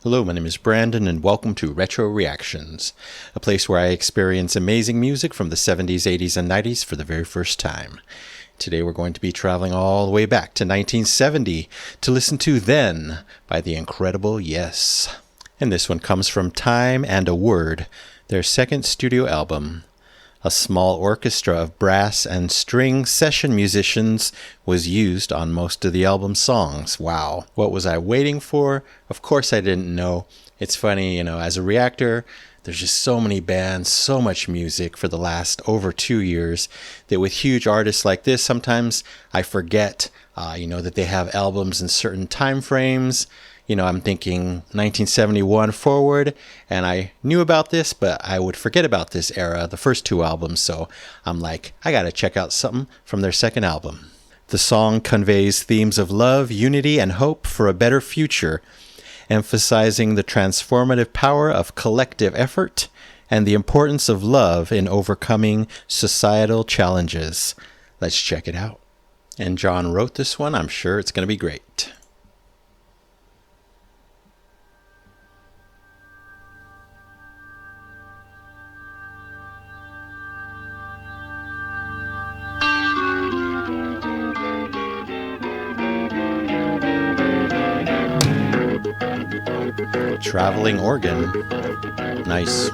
Hello, my name is Brandon, and welcome to Retro Reactions, a place where I experience amazing music from the 70s, 80s, and 90s for the very first time. Today we're going to be traveling all the way back to 1970 to listen to Then by the incredible Yes. And this one comes from Time and a Word, their second studio album. A small orchestra of brass and string session musicians was used on most of the album's songs. Wow. What was I waiting for? Of course I didn't know. It's funny, as a reactor, there's just so many bands, so much music for the last over 2 years that with huge artists like this, sometimes I forget, that they have albums in certain time frames. I'm thinking 1971 forward, and I knew about this, but I would forget about this era, the first two albums, so I'm like, I gotta check out something from their second album. The song conveys themes of love, unity, and hope for a better future, emphasizing the transformative power of collective effort and the importance of love in overcoming societal challenges. Let's check it out. And John wrote this one. I'm sure it's gonna be great. Traveling organ. Nice.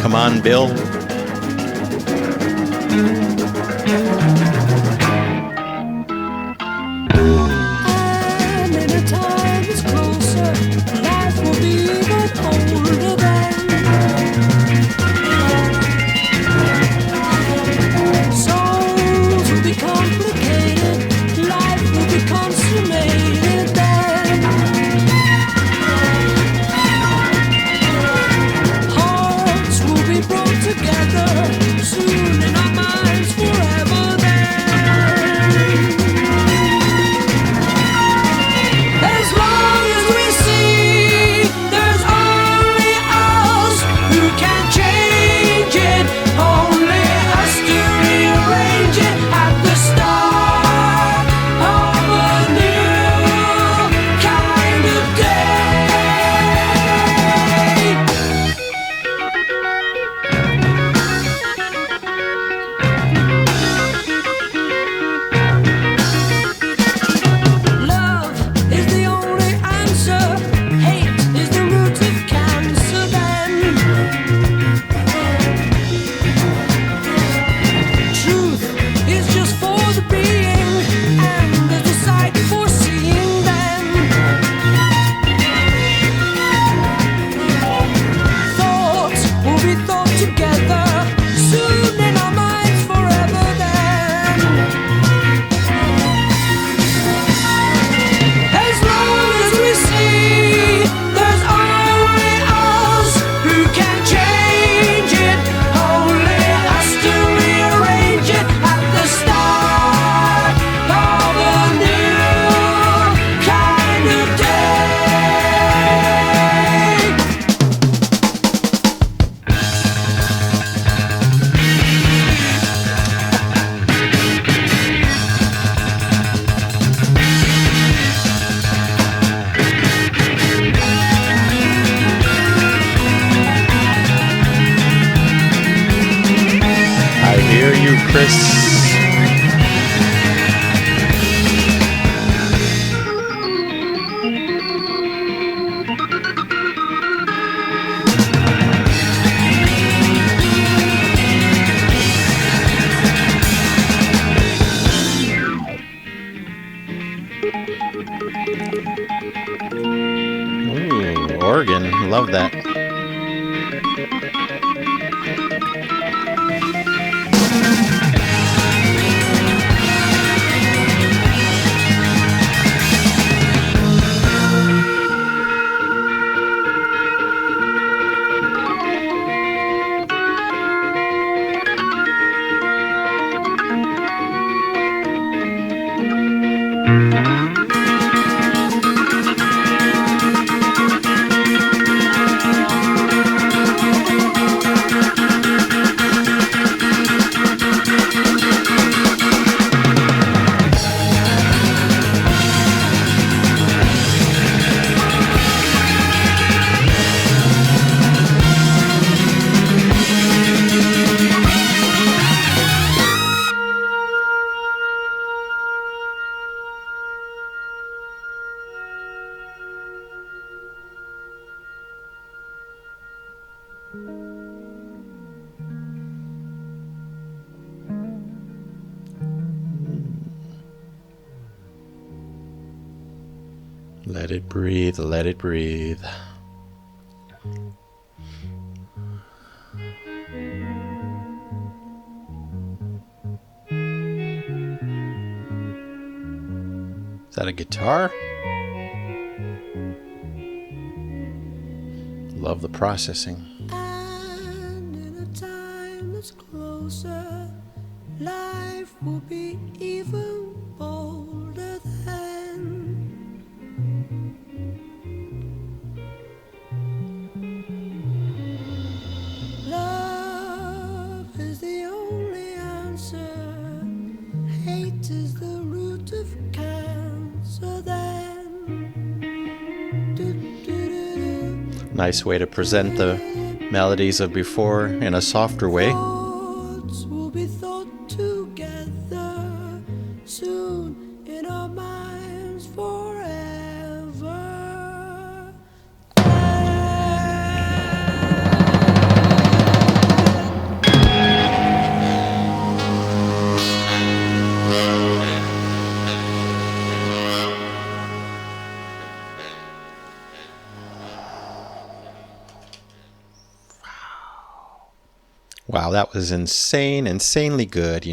Come on, Bill. Chris. Ooh, organ, love that. Let it breathe, let it breathe. Is that a guitar? Love the processing. And in a time that's closer, life will be even bolder than. Love is the only answer. Hate is the root of cancer then. Nice way to present the melodies of before in a softer way. Thoughts will be thought together soon in our minds forever. Wow, that was insane, insanely good,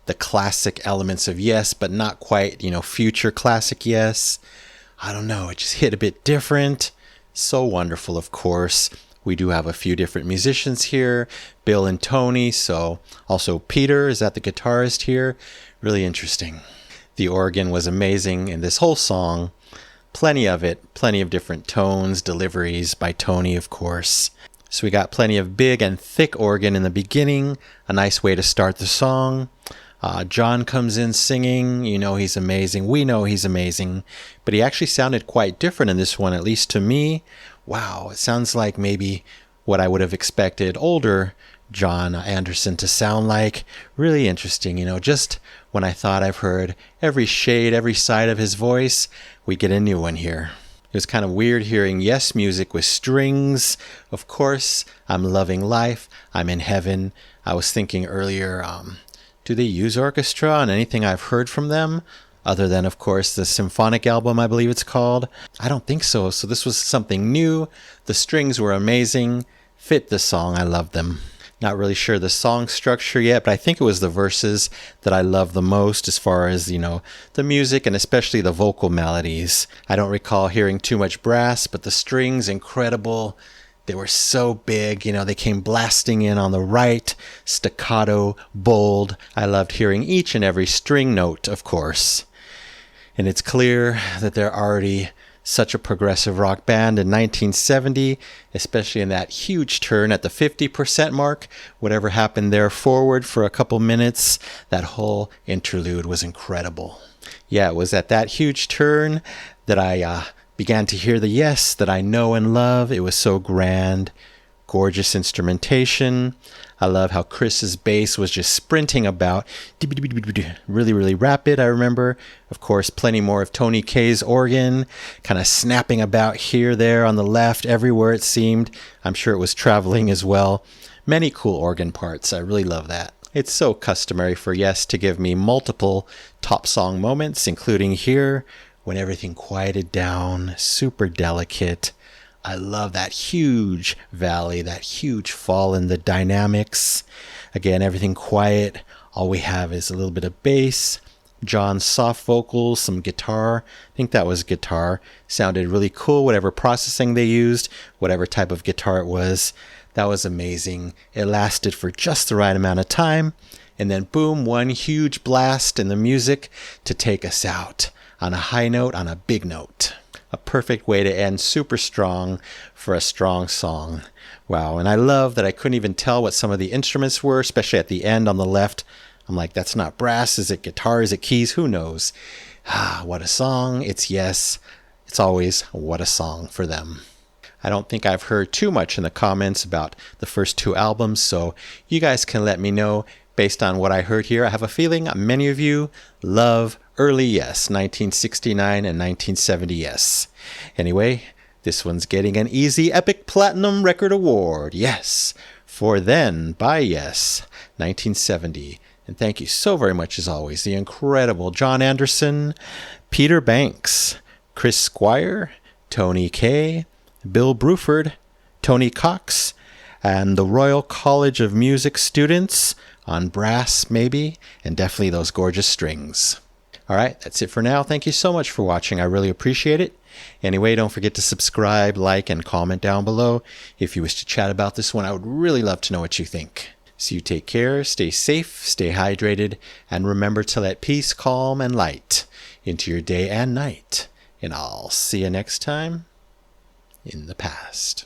the classic elements of Yes, but not quite, future classic Yes. I don't know, it just hit a bit different. So wonderful, of course. We do have a few different musicians here, Bill and Tony, so also Peter, is that the guitarist here? Really interesting. The organ was amazing in this whole song. Plenty of it, plenty of different tones, deliveries by Tony, of course. So we got plenty of big and thick organ in the beginning, a nice way to start the song. John comes in singing, he's amazing. We know he's amazing, but he actually sounded quite different in this one, at least to me. Wow, it sounds like maybe what I would have expected older John Anderson to sound like. Really interesting, just when I thought I've heard every shade, every side of his voice, we get a new one here. It was kind of weird hearing Yes music with strings. Of course, I'm loving life. I'm in heaven. I was thinking earlier, do they use orchestra on anything I've heard from them? Other than, of course, the symphonic album, I believe it's called. I don't think so. So this was something new. The strings were amazing. Fit the song. I loved them. Not really sure the song structure yet, but I think it was the verses that I love the most as far as, the music and especially the vocal melodies. I don't recall hearing too much brass, but the strings, incredible. They were so big, they came blasting in on the right, staccato, bold. I loved hearing each and every string note, of course. And it's clear that they're already such a progressive rock band in 1970, especially in that huge turn at the 50% mark. Whatever happened there forward for a couple minutes, that whole interlude was incredible. Yeah, it was at that huge turn that I began to hear the Yes that I know and love. It was so grand. Gorgeous instrumentation. I love how Chris's bass was just sprinting about. Really, really rapid, I remember. Of course, plenty more of Tony Kaye's organ, kind of snapping about here, there, on the left, everywhere it seemed. I'm sure it was traveling as well. Many cool organ parts. I really love that. It's so customary for Yes to give me multiple top song moments, including here, when everything quieted down, super delicate. I love that huge valley, that huge fall in the dynamics. Again, everything quiet. All we have is a little bit of bass, John's soft vocals, some guitar. I think that was guitar. Sounded really cool, whatever processing they used, whatever type of guitar it was. That was amazing. It lasted for just the right amount of time. And then boom, one huge blast in the music to take us out on a high note, on a big note. A perfect way to end super strong for a strong song. Wow, and I love that I couldn't even tell what some of the instruments were, especially at the end on the left. I'm like, that's not brass, is it guitar, is it keys, who knows? What a song, it's Yes. It's always what a song for them. I don't think I've heard too much in the comments about the first two albums, so you guys can let me know based on what I heard here. I have a feeling many of you love early Yes, 1969 and 1970 Yes. Anyway, This one's getting an Easy Epic Platinum Record Award. Yes, for Then by Yes, 1970. And thank you so very much, as always, the incredible John Anderson, Peter Banks, Chris Squire, Tony Kaye, Bill Bruford, Tony Cox, and the Royal College of Music students on brass, maybe, and definitely those gorgeous strings. All right, that's it for now. Thank you so much for watching. I really appreciate it. Anyway, don't forget to subscribe, like, and comment down below. If you wish to chat about this one, I would really love to know what you think. So you take care, stay safe, stay hydrated, and remember to let peace, calm, and light into your day and night. And I'll see you next time in the past.